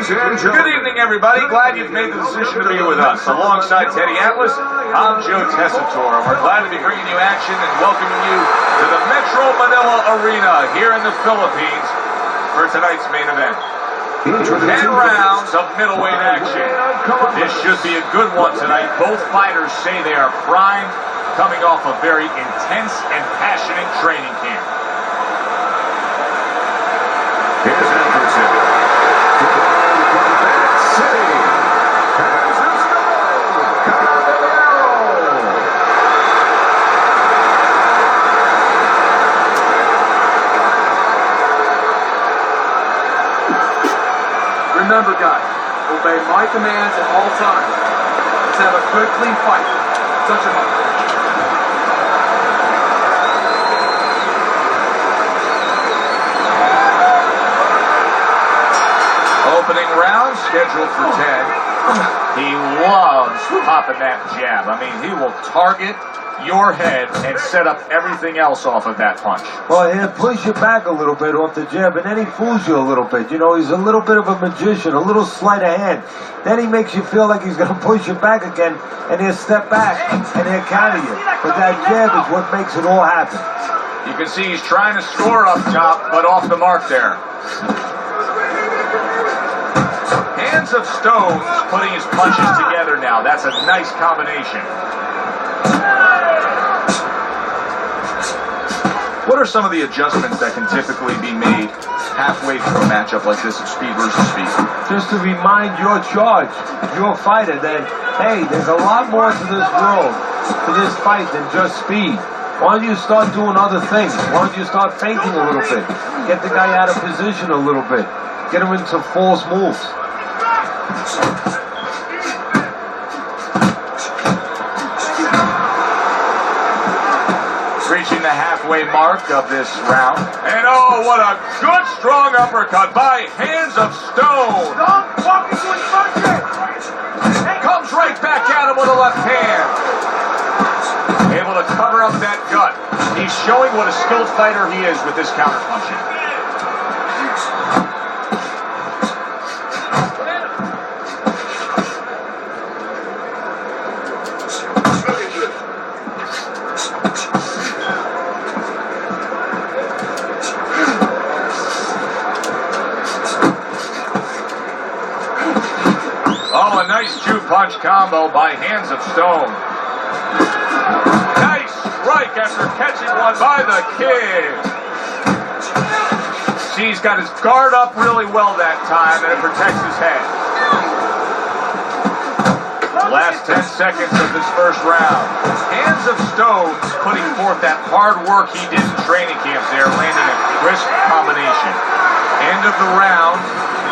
Good evening, everybody. Glad you've made the decision to be with us. Alongside Teddy Atlas, I'm Joe Tessitore. We're glad to be bringing you action and welcoming you to the Metro Manila Arena here in the Philippines for tonight's main event. 10 rounds of middleweight action. This should be a good one tonight. Both fighters say they are primed, coming off a very intense and passionate training camp. Here's Anderson. Remember, guys, obey my commands at all times. Let's have a quick, clean fight. Touch him up. Opening round scheduled for 10. He loves popping that jab. I mean, he will target your head and set up everything else off of that punch. Well, he'll push you back a little bit off the jab, and then he fools you a little bit. You know, he's a little bit of a magician, a little sleight of hand. Then he makes you feel like he's going to push you back again, and he'll step back, and he'll counter you. But that jab is what makes it all happen. You can see he's trying to score up top, but off the mark there. Hands of Stone putting his punches together now. That's a nice combination. What are some of the adjustments that can typically be made halfway through a matchup like this of speed versus speed? Just to remind your charge, your fighter, that, hey, there's a lot more to this world, to this fight than just speed. Why don't you start doing other things? Why don't you start feinting a little bit? Get the guy out of position a little bit. Get him into false moves. Reaching the halfway mark of this round. And oh, what a good strong uppercut by Hands of Stone. Comes right back at him with a left hand. Able to cover up that gut. He's showing what a skilled fighter he is with this counterpunching. Oh, a nice two-punch combo by Hands of Stone. Nice strike after catching one by the kid. See, he's got his guard up really well that time, and it protects his head. Last 10 seconds of this first round. Hands of Stone putting forth that hard work he did in training camp there, landing a crisp combination. End of the round.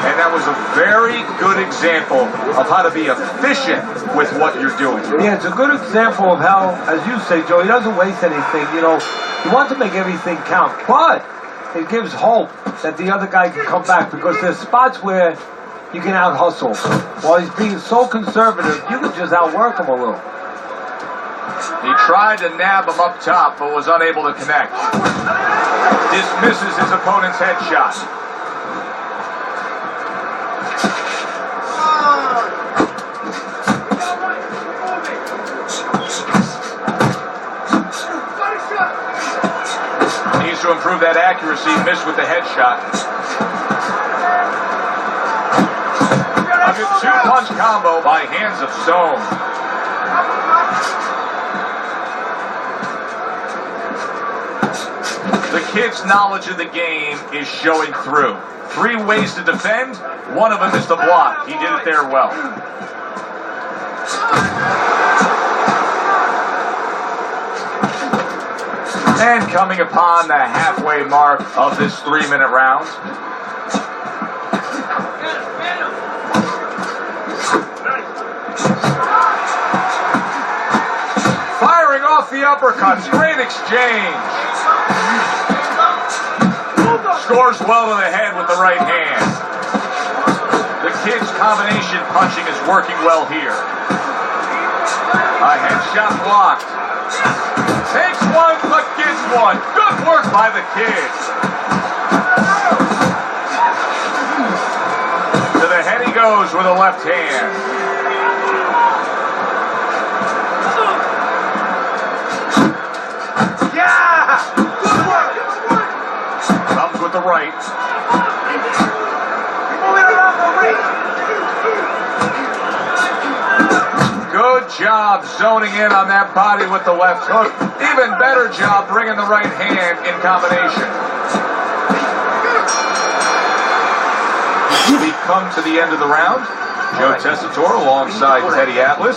And that was a very good example of how to be efficient with what you're doing. Yeah, it's a good example of how, as you say, Joe, he doesn't waste anything. You know, you want to make everything count, but it gives hope that the other guy can come back, because there's spots where you can out-hustle. While he's being so conservative, you can just outwork him a little. He tried to nab him up top, but was unable to connect. Dismisses his opponent's headshot. Needs to improve that accuracy. Missed with the headshot. A good two-punch combo by Hands of Stone. The kid's knowledge of the game is showing through. 3 ways to defend. One of them is to block. He did it there well. And coming upon the halfway mark of this 3-minute round. Firing off the uppercuts. Great exchange. Scores well to the head with the right hand. The kid's combination punching is working well here. A headshot blocked. Takes one, but gets one. Good work by the kid. To the head he with a left hand. Yeah! Good work! Comes with the right. Moving around the ring. Good job zoning in on that body with the left hook. Even better job bringing the right hand in combination. We come to the end of the round. Joe Tessitore alongside Teddy Atlas.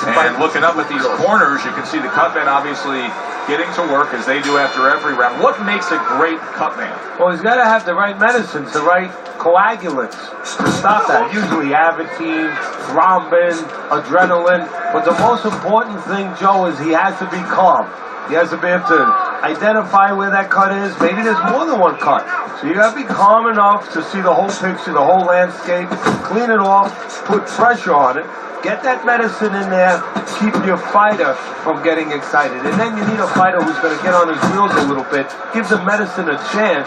And looking up at these corners, you can see the cutman obviously getting to work as they do after every round. What makes a great cutman? Well, he's got to have the right medicines, the right coagulants to stop that. Usually Avitine, thrombin, adrenaline. But the most important thing, Joe, is he has to be calm. He has to be able to identify where that cut is. Maybe there's more than one cut. So you got to be calm enough to see the whole picture, the whole landscape, clean it off, put pressure on it, get that medicine in there, keep your fighter from getting excited. And then you need a fighter who's going to get on his wheels a little bit, give the medicine a chance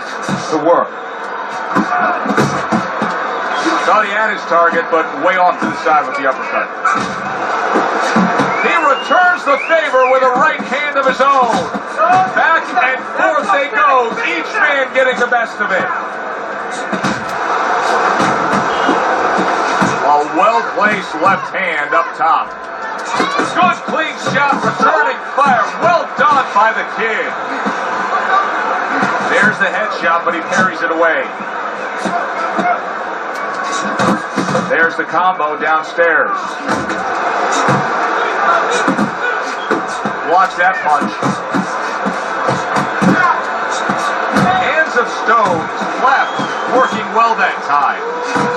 to work. Thought he had his target, but way off to the side with the uppercut. He returns the favor with a right hand of his own. Back and forth they go, each man getting the best of it. A well-placed left hand up top. Good clean shot, returning fire. Well done by the kid. There's the headshot, but he parries it away. There's the combo downstairs. Watch that punch. Hands of Stones left, working well that time.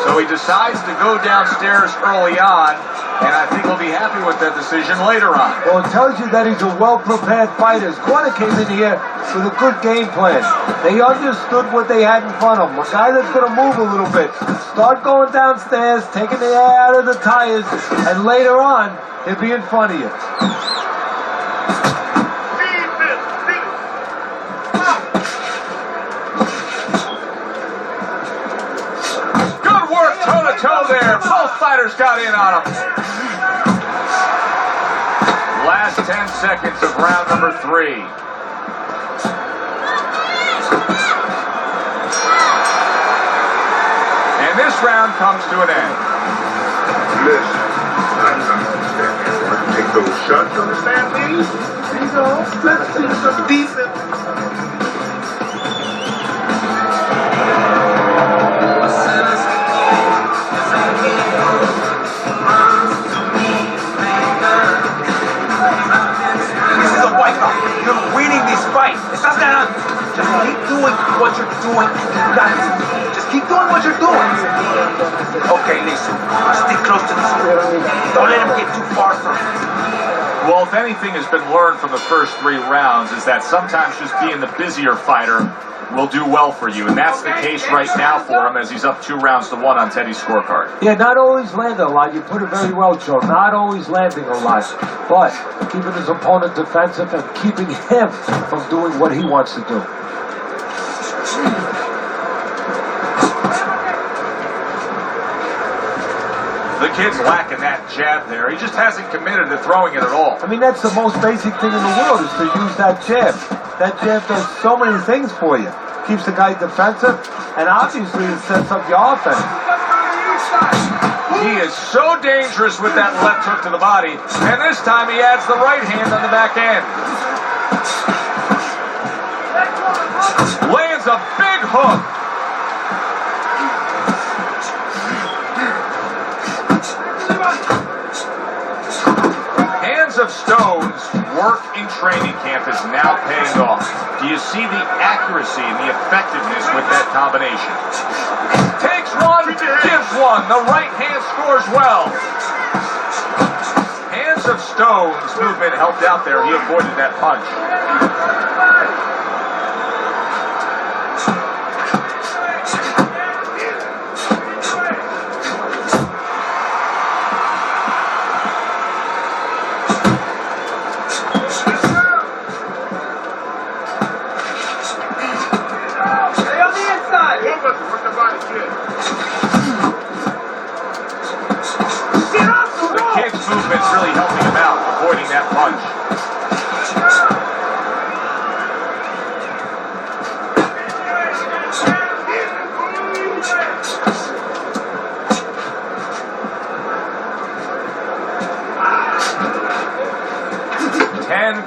So he decides to go downstairs early on, and I think he'll be happy with that decision later on. Well, it tells you that he's a well-prepared fighter. His corner came in here with a good game plan. They understood what they had in front of him. A guy that's going to move a little bit. Start going downstairs, taking the air out of the tires, and later on, he'll be in front of you. Toe there. Both fighters got in on him. Last 10 seconds of round number 3. And this round comes to an end. Listen, I understand you want to take those shots, understand me? You know, let's see some decent. Just keep doing what you're doing. You got it. Just keep doing what you're doing. Okay, listen. Stick close to the script. Don't let him get too far from you. Well, if anything has been learned from the first 3 rounds is that sometimes just being the busier fighter will do well for you. And that's the case right now for him as he's up 2 rounds to 1 on Teddy's scorecard. Yeah, not always landing a lot. You put it very well, Joe. Not always landing a lot. But keeping his opponent defensive and keeping him from doing what he wants to do. The kid's lacking that jab there. He just hasn't committed to throwing it at all. I mean, that's the most basic thing in the world is to use that jab. That jab does so many things for you. Keeps the guy defensive, and obviously it sets up your offense. He is so dangerous with that left hook to the body, and this time he adds the right hand on the back end. Lands a big hook. Hands of Stone's work in training camp is now paying off. Do you see the accuracy and the effectiveness with that combination? Takes one, gives one. The right hand scores well. Hands of Stone's movement helped out there. He avoided that punch.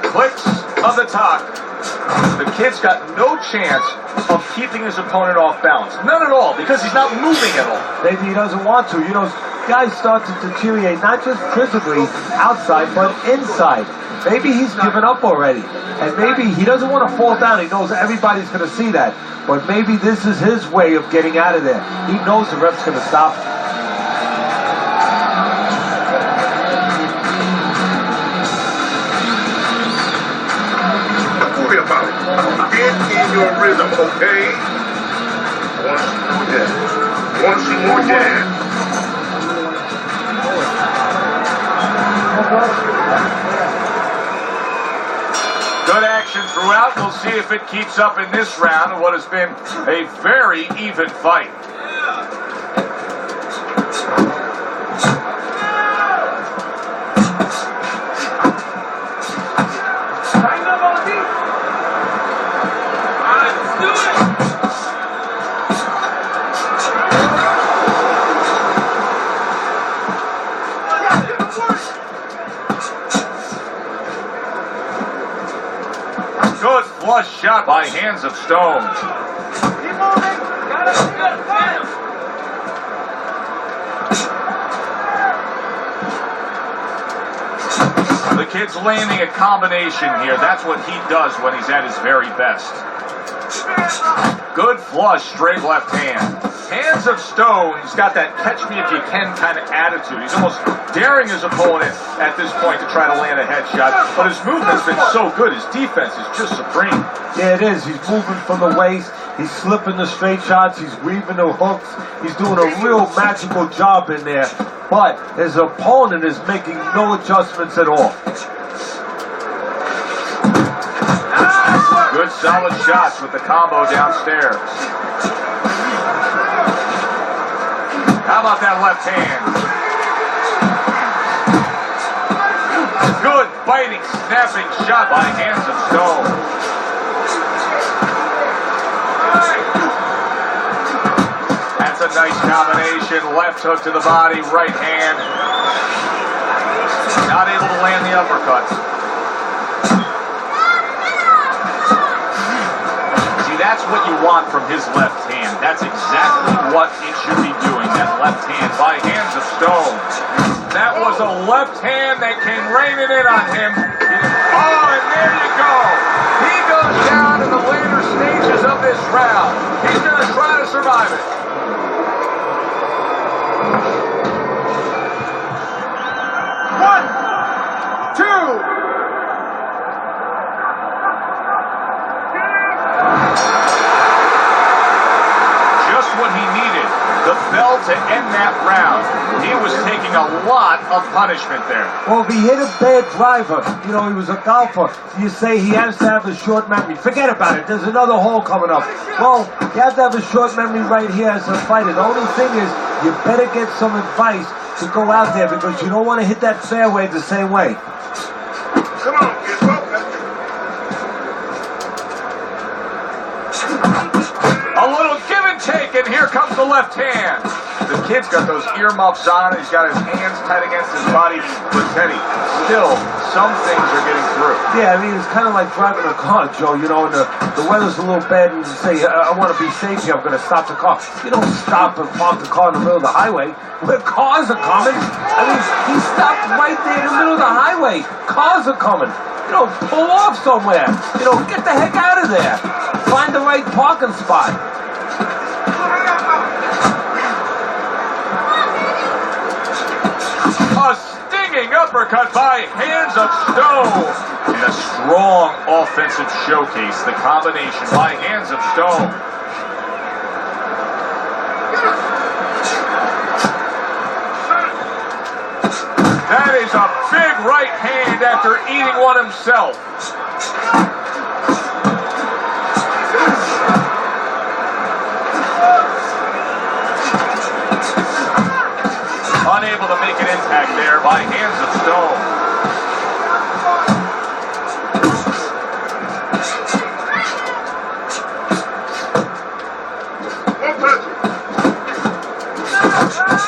clicks of the talk. The kid's got no chance of keeping his opponent off balance. None at all, because he's not moving at all. Maybe he doesn't want to. You know, guys start to deteriorate, not just physically outside, but inside. Maybe he's given up already. And maybe he doesn't want to fall down. He knows everybody's going to see that. But maybe this is his way of getting out of there. He knows the ref's going to stop him. Don't worry about it. Get in your rhythm, okay? Want to see more jazz? Good action throughout. We'll see if it keeps up in this round in what has been a very even fight. Good flush shot by Hands of Stone. Keep moving. Got it. Good. Fight him. The kid's landing a combination here. That's what he does when he's at his very best. Good flush, straight left hand. Hands of Stone's got that catch-me-if-you-can kind of attitude. He's almost daring his opponent at this point to try to land a headshot, but his movement's been so good. His defense is just supreme. Yeah, it is. He's moving from the waist. He's slipping the straight shots. He's weaving the hooks. He's doing a real magical job in there. But his opponent is making no adjustments at all. Good solid shots with the combo downstairs. How about that left hand? Good biting, snapping shot by Hands of Stone. That's a nice combination. Left hook to the body, right hand. Not able to land the uppercut. That's what you want from his left hand. That's exactly what it should be doing, that left hand by Hands of Stone. That was a left hand that came raining in on him. Oh, and there you go. He goes down in the later stages of this round. He's going to try to survive it. One, two. What he needed, the bell to end that round. He was taking a lot of punishment there. Well, if he hit a bad driver, you know, he was a golfer, you say he has to have a short memory. Forget about it. There's another hole coming up. Well, you have to have a short memory right here as a fighter. The only thing is, you better get some advice to go out there because you don't want to hit that fairway the same way. Come on, get focused. A little give and take, and here comes the left hand. The kid's got those earmuffs on. He's got his hands tight against his body. But Teddy, still, some things are getting through. Yeah, I mean, it's kind of like driving a car, Joe. You know, and the weather's a little bad, and you say, I want to be safe here. I'm going to stop the car. You don't stop and park the car in the middle of the highway where cars are coming. I mean, he stopped right there in the middle of the highway. Cars are coming. You know, pull off somewhere. You know, get the heck out of there. Find the right parking spot. A stinging uppercut by Hands of Stone. And a strong offensive showcase. The combination by Hands of Stone. That is a big right hand after eating one himself. Unable to make an impact there by Hands of Stone.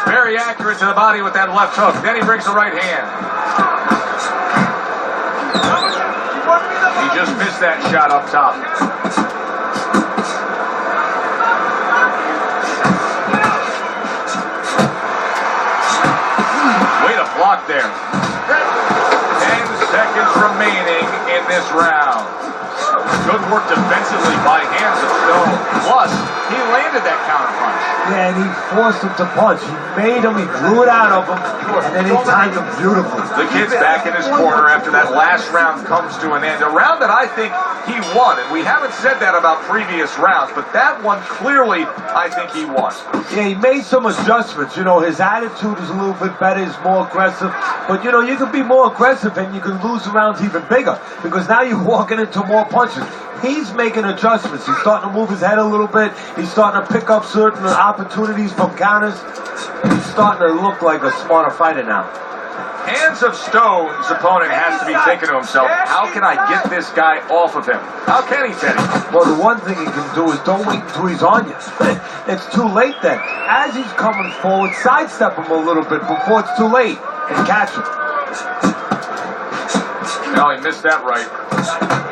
Very accurate to the body with that left hook. Then he brings the right hand. just missed that shot up top. Way to block there. 10 seconds remaining in this round. Good work defensively by Hands of Stone. Plus, he landed that counter punch. Yeah, and he forced him to punch. He made him, he drew it out of him, and then he timed him beautifully. The kid's back in his corner after that last round comes to an end. A round that I think he won, and we haven't said that about previous rounds, but that one clearly, I think he won. Yeah, he made some adjustments. You know, his attitude is a little bit better, he's more aggressive. But, you know, you can be more aggressive and you can lose the rounds even bigger, because now you're walking into more punches. He's making adjustments. He's starting to move his head a little bit. He's starting to pick up certain opportunities from counters. He's starting to look like a smarter fighter now. Hands of Stone's opponent has to be thinking to himself, how can I get this guy off of him? How can he, Teddy? Well, the one thing he can do is don't wait until he's on you. It's too late then. As he's coming forward, sidestep him a little bit before it's too late and catch him. No, he missed that right.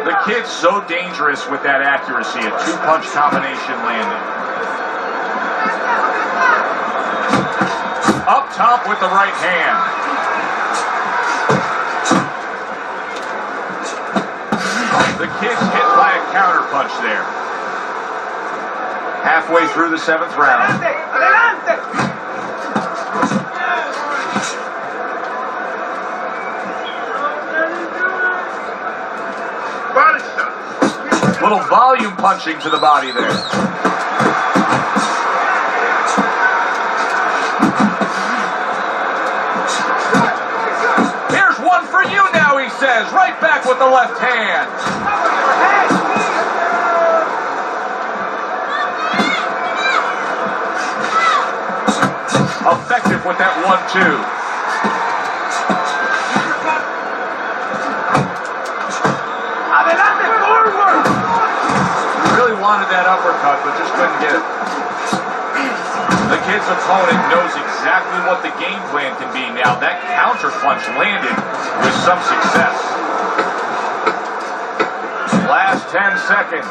The kid's so dangerous with that accuracy, a two-punch combination landing. Up top with the right hand. The kid's hit by a counter punch there. Halfway through the 7th round. Little volume punching to the body there. Here's one for you now, he says. Right back with the left hand. Effective with that 1-2. Wanted that uppercut, but just couldn't get it. The kid's opponent knows exactly what the game plan can be now. That counter punch landed with some success. Last 10 seconds.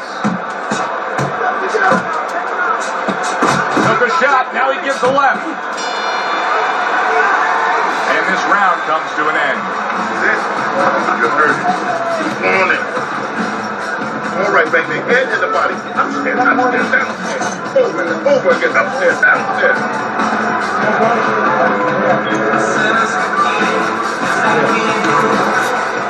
Took a shot, now he gives the left. And this round comes to an end. You heard it. On it. All right, bang the head and the body. Upstairs, downstairs. Over and over again. Upstairs, downstairs.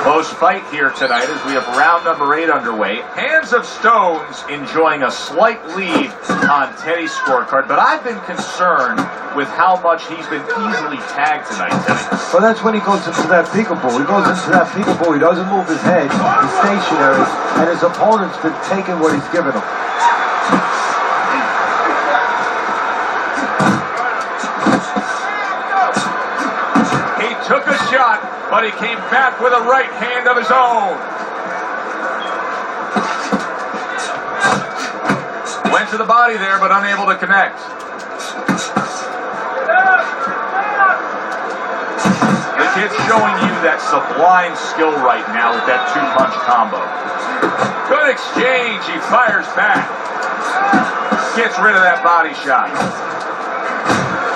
Close fight here tonight as we have round number 8 underway. Hands of Stone's enjoying a slight lead on Teddy's scorecard, but I've been concerned with how much he's been easily tagged tonight, Teddy. Well, that's when he goes into that peekaboo. He goes into that peekaboo, he doesn't move his head, he's stationary, and his opponent's been taking what he's given him. He took a shot, but he came back with a right hand of his own. Went to the body there, but unable to connect. The kid's showing you that sublime skill right now with that two-punch combo. Good exchange. He fires back. Gets rid of that body shot.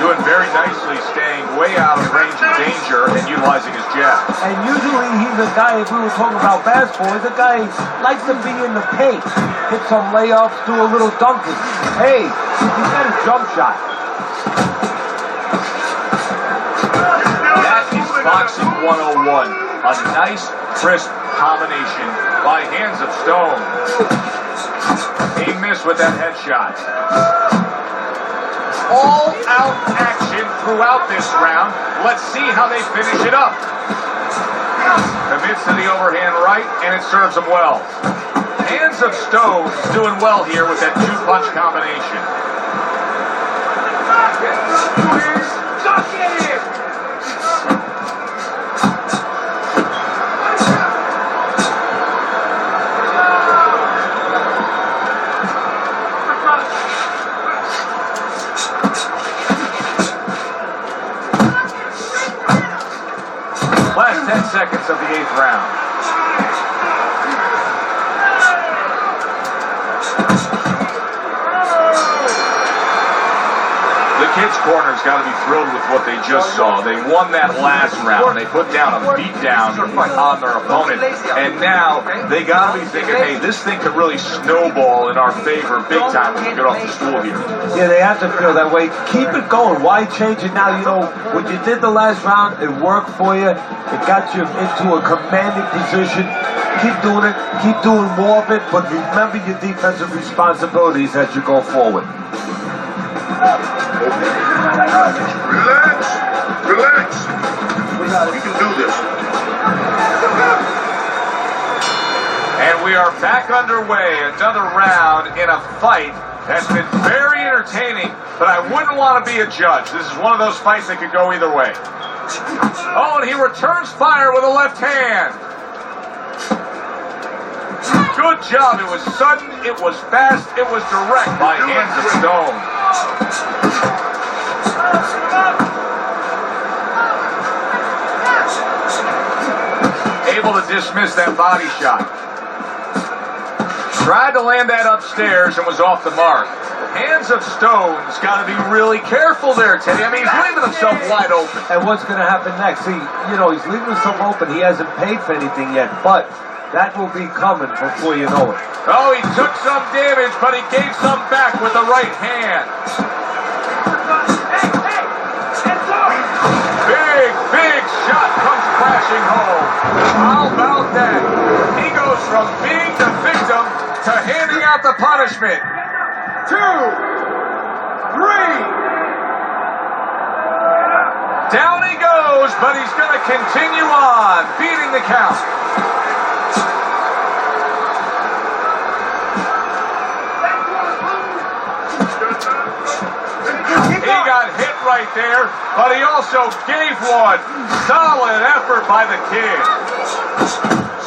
Doing very nicely, staying way out of range of danger and utilizing his jab. And usually he's a guy, if we were talking about basketball, he's a guy who likes to be in the paint. Hit some layups, do a little dunking. Hey, he's got a jump shot. That is Boxing 101. A nice, crisp combination by Hands of Stone. He missed with that headshot. All-out action throughout this round. Let's see how they finish it up. Commits to the overhand right, and it serves him well. Hands of Stone is doing well here with that two-punch combination. Last 10 seconds of the 8th round. Each corner's got to be thrilled with what they just saw. They won that last round. They put down a beatdown on their opponent. And now they got to be thinking, hey, this thing could really snowball in our favor big time when we get off the stool here. Yeah, they have to feel that way. Keep it going. Why change it now? You know, what you did the last round, it worked for you. It got you into a commanding position. Keep doing it. Keep doing more of it. But remember your defensive responsibilities as you go forward. Relax. Relax. We can do this. And we are back underway. Another round in a fight that's been very entertaining, but I wouldn't want to be a judge. This is one of those fights that could go either way. Oh, and he returns fire with a left hand. Good job. It was sudden, it was fast, it was direct by Hands of Stone. Able to dismiss that body shot. Tried to land that upstairs and was off the mark. Hands of Stone's got to be really careful there, Teddy. I mean, he's leaving himself wide open. And what's going to happen next? See, you know, he's leaving himself open. He hasn't paid for anything yet, but that will be coming before you know it. Oh, he took some damage, but he gave some back with the right hand. Big shot comes crashing home. How about that? He goes from being the victim to handing out the punishment. 2, 3. Down he goes, but he's going to continue on, beating the count. He got hit right there, but he also gave one. Solid effort by the kid.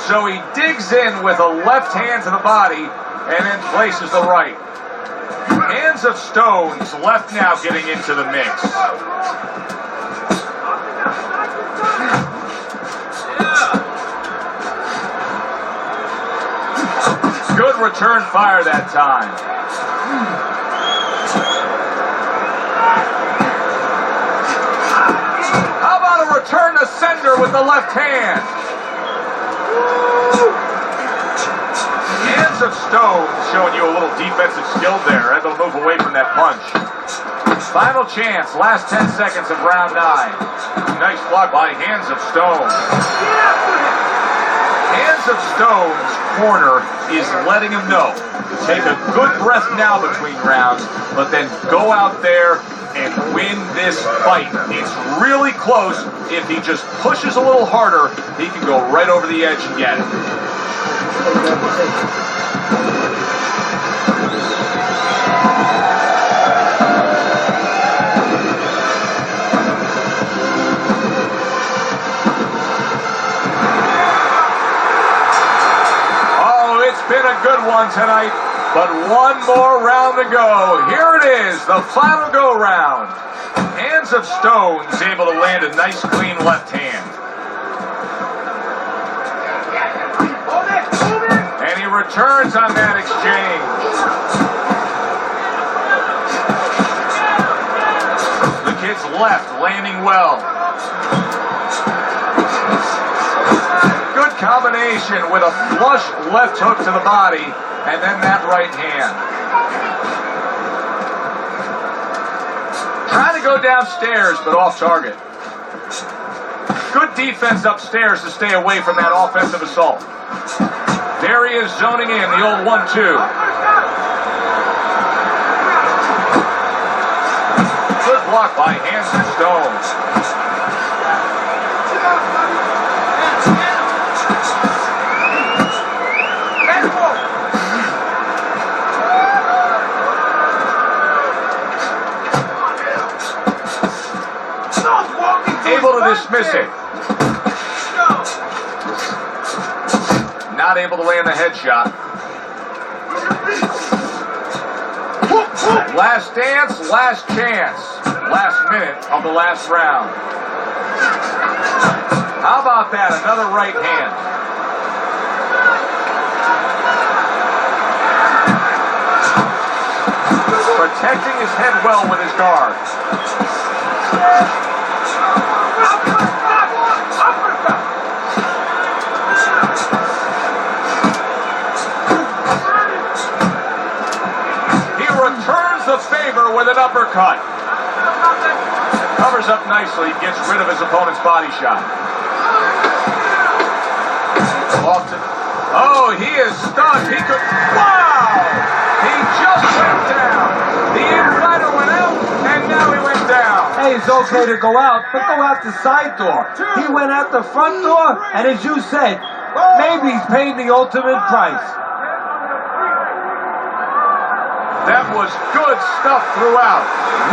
So he digs in with a left hand to the body and then places the right. Hands of Stone's left now getting into the mix. Good return fire that time. How about a return to sender with the left hand? Hands of Stone showing you a little defensive skill there, able to move away from that punch. Final chance, last 10 seconds of round 9. Nice block by Hands of Stone. Hands of Stone's corner is letting him know. Take a good breath now between rounds, but then go out there and win this fight. It's really close. If he just pushes a little harder, he can go right over the edge and get it. Oh, it's been a good one tonight, but one more round to go. Here it is, the final go round. Hands of Stone's able to land a nice clean left hand. And he returns on that exchange. The kid's left landing well. Good combination with a flush left hook to the body and then that right hand. Trying to go downstairs, but off target. Good defense upstairs to stay away from that offensive assault. There he is zoning in, the old 1-2. Good block by Hands of Stone. Able to dismiss it. Not able to land the headshot. Last dance, last chance. Last minute of the last round. How about that? Another right hand. protecting his head well with his guard. He returns the favor with an uppercut. Covers up nicely, gets rid of his opponent's body shot. Oh, he is stunned. He could. Wow! He just went down. The infighter went out, and now he went down. Hey, it's okay to go out, but go out the side door. He went out the front door, and as you said, maybe he's paying the ultimate price. That was good stuff throughout.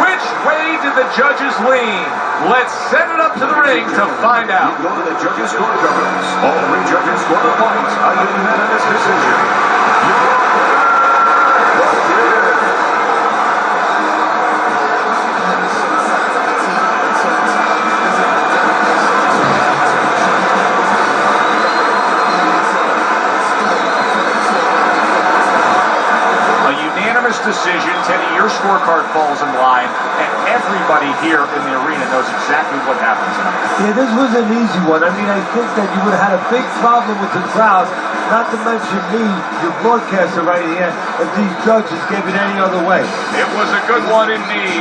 Which way did the judges lean? Let's send it up to the ring to find out. Go to the judges' scorecards. All three judges score the points on a unanimous decision. Decision, Teddy, your scorecard falls in line, and everybody here in the arena knows exactly what happened tonight. Yeah, this was an easy one. I mean, I think that you would have had a big problem with the crowd, not to mention me, your broadcaster right here, if these judges gave it any other way. It was a good one indeed.